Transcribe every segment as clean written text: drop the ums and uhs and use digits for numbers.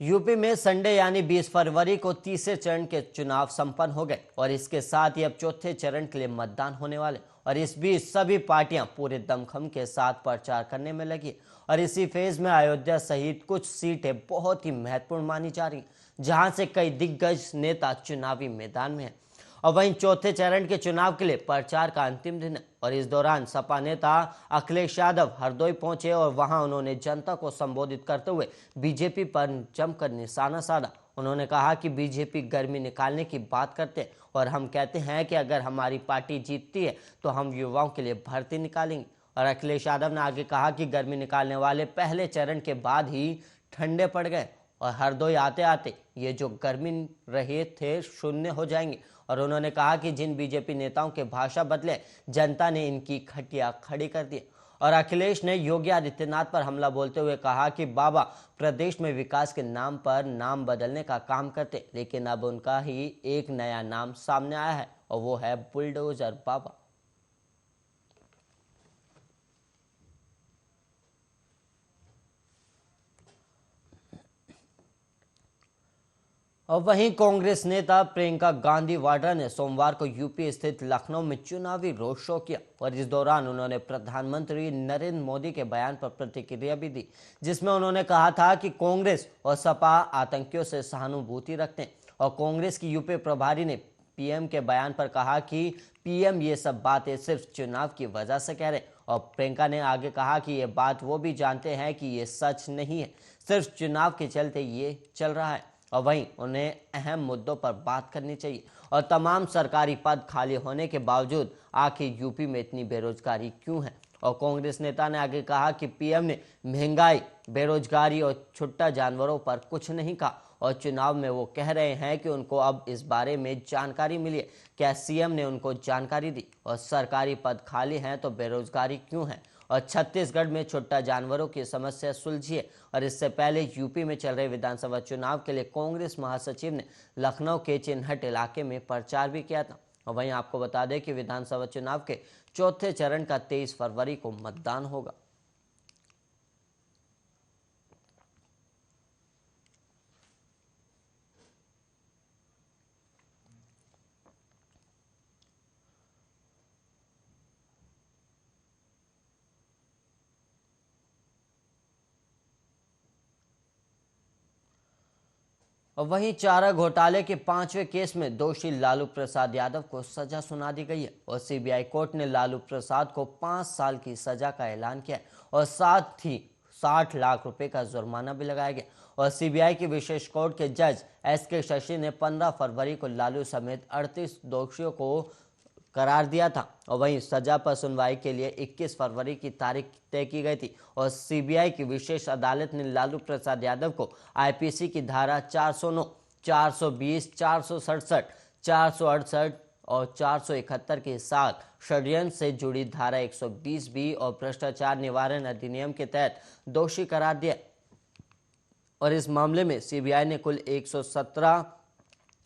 UP में Sunday यानी 20 फरवरी को तीसरे चरण के चुनाव संपन्न हो गए और इसके साथ ही अब चौथे चरण के लिए मतदान होने वाले। और इस बीच सभी पार्टियां पूरे दमखम के साथ प्रचार करने में लगी और इसी फेज में अयोध्या सहित कुछ सीटें बहुत ही महत्वपूर्ण मानी जा रही, जहां से कई दिग्गज नेता चुनावी मैदान में हैं। और वहीं चौथे चरण के चुनाव के लिए प्रचार का अंतिम दिन है और इस दौरान सपा नेता अखिलेश यादव हरदोई पहुंचे और वहां उन्होंने जनता को संबोधित करते हुए बीजेपी पर जमकर निशाना साधा। उन्होंने कहा कि बीजेपी गर्मी निकालने की बात करते हैं और हम कहते हैं कि अगर हमारी पार्टी जीतती है तो हम युवाओं के लिए भर्ती निकालेंगे। और अखिलेश यादव ने आगे कहा कि गर्मी निकालने वाले पहले चरण के बाद ही ठंडे पड़ गए और हरदोई आते आते ये जो गर्मी रहे थे शून्य हो जाएंगे। और उन्होंने कहा कि जिन बीजेपी नेताओं के भाषा बदले जनता ने इनकी खटिया खड़ी कर दी। और अखिलेश ने योगी आदित्यनाथ पर हमला बोलते हुए कहा कि बाबा प्रदेश में विकास के नाम पर नाम बदलने का काम करते, लेकिन अब उनका ही एक नया नाम सामने आया है और वो है बुलडोजर बाबा। और वहीं कांग्रेस नेता प्रियंका गांधी वाड्रा ने सोमवार को यूपी स्थित लखनऊ में चुनावी रोड शो किया और इस दौरान उन्होंने प्रधानमंत्री नरेंद्र मोदी के बयान पर प्रतिक्रिया भी दी, जिसमें उन्होंने कहा था कि कांग्रेस और सपा आतंकियों से सहानुभूति रखते हैं। और कांग्रेस की यूपी प्रभारी ने पीएम के बयान पर कहा कि पीएम ये सब बातें सिर्फ चुनाव की वजह से कह रहे। और प्रियंका ने आगे कहा कि ये बात वो भी जानते हैं कि ये सच नहीं है, सिर्फ चुनाव के चलते ये चल रहा है। और वहीं उन्हें अहम मुद्दों पर बात करनी चाहिए और तमाम सरकारी पद खाली होने के बावजूद आखिर यूपी में इतनी बेरोजगारी क्यों है। और कांग्रेस नेता ने आगे कहा कि पीएम ने महंगाई, बेरोजगारी और छुट्टा जानवरों पर कुछ नहीं कहा और चुनाव में वो कह रहे हैं कि उनको अब इस बारे में जानकारी मिली है। क्या सीएम ने उनको जानकारी दी? और सरकारी पद खाली हैं तो बेरोजगारी क्यों है? और छत्तीसगढ़ में छुट्टा जानवरों की समस्या सुलझिए। और इससे पहले यूपी में चल रहे विधानसभा चुनाव के लिए कांग्रेस महासचिव ने लखनऊ के चिन्हट इलाके में प्रचार भी किया था। और वहीं आपको बता दें कि विधानसभा चुनाव के चौथे चरण का 23 फरवरी को मतदान होगा। और वहीं चारा घोटाले के 5वें केस में दोषी लालू प्रसाद यादव को सजा सुना दी गई है और सीबीआई कोर्ट ने लालू प्रसाद को 5 साल की सजा का ऐलान किया और साथ ही 60 लाख रुपए का जुर्माना भी लगाया गया। और सीबीआई की विशेष कोर्ट के जज एसके शशि ने 15 फरवरी को लालू समेत 38 दोषियों को करार दिया था। और वहीं सजा पर सुनवाई के लिए 21 फरवरी की तारीख तय की गई थी और सीबीआई की विशेष अदालत ने लालू प्रसाद यादव को आईपीसी की धारा 409, 420, 467, 468 और 471 के साथ षड्यंत्र से जुड़ी धारा 120 बी और भ्रष्टाचार निवारण अधिनियम के तहत दोषी करार दिया। और इस मामले में सीबीआई ने कुल 117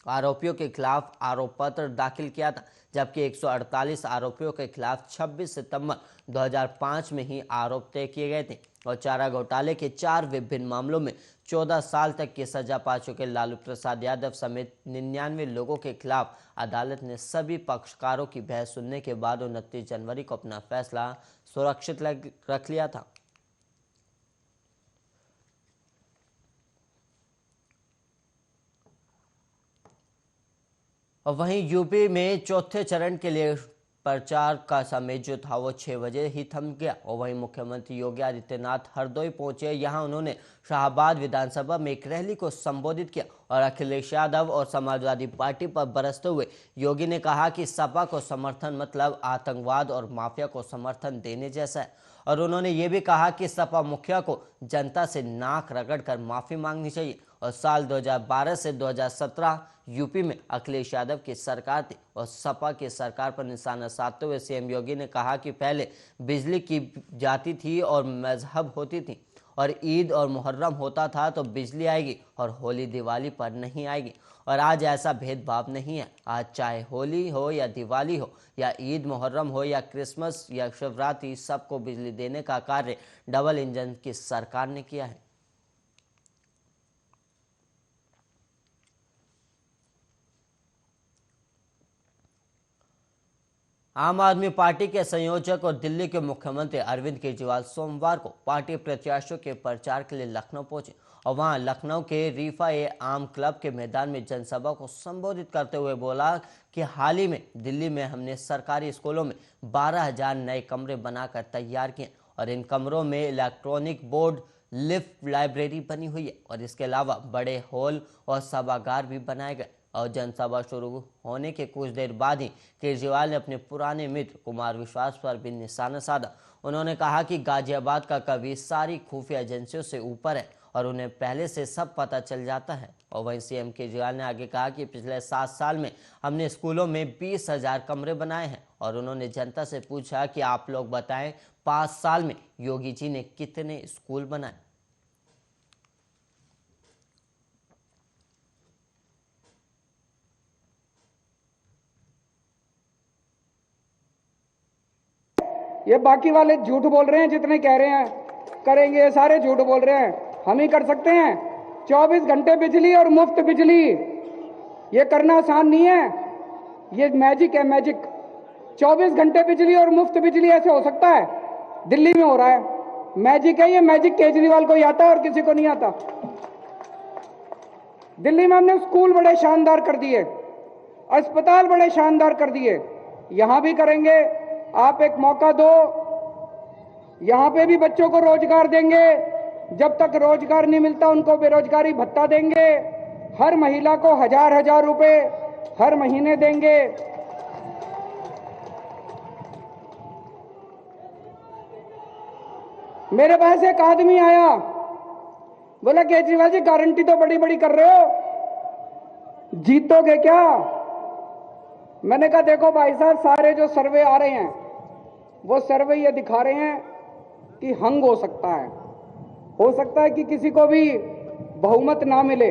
आरोपियों के खिलाफ आरोप पत्र दाखिल किया था, जबकि 148 आरोपियों के खिलाफ 26 सितंबर 2005 में ही आरोप तय किए गए थे। और चारा घोटाले के 4 विभिन्न मामलों में 14 साल तक की सजा पा चुके लालू प्रसाद यादव समेत 99 लोगों के खिलाफ अदालत ने सभी पक्षकारों की बहस सुनने के बाद 29 जनवरी को अपना फैसला सुरक्षित रख लिया था। और वहीं यूपी में चौथे चरण के लिए प्रचार का समय जो था वो 6 बजे ही थम गया। और वहीं मुख्यमंत्री योगी आदित्यनाथ हरदोई पहुंचे। यहां उन्होंने शाहबाद विधानसभा में एक रैली को संबोधित किया और अखिलेश यादव और समाजवादी पार्टी पर बरसते हुए योगी ने कहा कि सपा को समर्थन मतलब आतंकवाद और माफिया को समर्थन देने जैसा है। और उन्होंने ये भी कहा कि सपा मुखिया को जनता से नाक रगड़कर माफी मांगनी चाहिए। और साल 2012 से 2017 यूपी में अखिलेश यादव की सरकार थी और सपा की सरकार पर निशाना साधते हुए सीएम योगी ने कहा कि पहले बिजली की जाती थी और मजहब होती थी और ईद और मुहर्रम होता था तो बिजली आएगी और होली दिवाली पर नहीं आएगी। और आज ऐसा भेदभाव नहीं है। आज चाहे होली हो या दिवाली हो या ईद मुहर्रम हो या क्रिसमस या शिवरात्रि, सबको बिजली देने का कार्य डबल इंजन की सरकार ने किया है। आम आदमी पार्टी के संयोजक और दिल्ली के मुख्यमंत्री अरविंद केजरीवाल सोमवार को पार्टी प्रत्याशियों के प्रचार के लिए लखनऊ पहुंचे और वहां लखनऊ के रिफा ए आम क्लब के मैदान में जनसभा को संबोधित करते हुए बोला कि हाल ही में दिल्ली में हमने सरकारी स्कूलों में 12,000 नए कमरे बनाकर तैयार किए और इन कमरों में इलेक्ट्रॉनिक बोर्ड, लिफ्ट, लाइब्रेरी बनी हुई है और इसके अलावा बड़े हॉल और सभागार भी बनाए गए। और जनसभा शुरू होने के कुछ देर बाद ही केजरीवाल ने अपने पुराने मित्र कुमार विश्वास पर भी निशाना साधा। उन्होंने कहा कि गाजियाबाद का कवि सारी खुफिया एजेंसियों से ऊपर है और उन्हें पहले से सब पता चल जाता है। और वहीं सीएम केजरीवाल ने आगे कहा कि पिछले 7 साल में हमने स्कूलों में 20,000 कमरे बनाए हैं और उन्होंने जनता से पूछा कि आप लोग बताएं 5 साल में योगी जी ने कितने स्कूल बनाए। ये बाकी वाले झूठ बोल रहे हैं, जितने कह रहे हैं करेंगे, ये सारे झूठ बोल रहे हैं। हम ही कर सकते हैं 24 घंटे बिजली और मुफ्त बिजली। ये करना आसान नहीं है, ये मैजिक है, मैजिक। 24 घंटे बिजली और मुफ्त बिजली ऐसे हो सकता है? दिल्ली में हो रहा है, मैजिक है ये। मैजिक केजरीवाल को ही आता है और किसी को नहीं आता। दिल्ली में हमने स्कूल बड़े शानदार कर दिए, अस्पताल बड़े शानदार कर दिए, यहां भी करेंगे। आप एक मौका दो, यहां पे भी बच्चों को रोजगार देंगे। जब तक रोजगार नहीं मिलता उनको बेरोजगारी भत्ता देंगे। हर महिला को 1,000 रुपए हर महीने देंगे। मेरे पास एक आदमी आया, बोला केजरीवाल जी गारंटी तो बड़ी बड़ी कर रहे हो, जीतोगे क्या? मैंने कहा देखो भाई साहब, सारे जो सर्वे आ रहे हैं वो सर्वे ये दिखा रहे हैं कि हंग हो सकता है कि किसी को भी बहुमत ना मिले।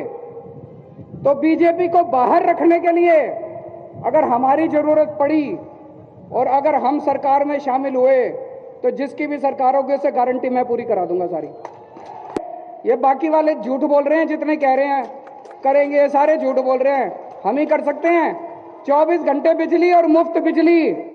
तो बीजेपी को बाहर रखने के लिए अगर हमारी जरूरत पड़ी और अगर हम सरकार में शामिल हुए तो जिसकी भी सरकार होगी उसे गारंटी मैं पूरी करा दूंगा सारी। ये बाकी वाले झूठ बोल रहे हैं, जितने कह रहे हैं करेंगे, ये सारे झूठ बोल रहे हैं। हम ही कर सकते हैं 24 घंटे बिजली और मुफ्त बिजली।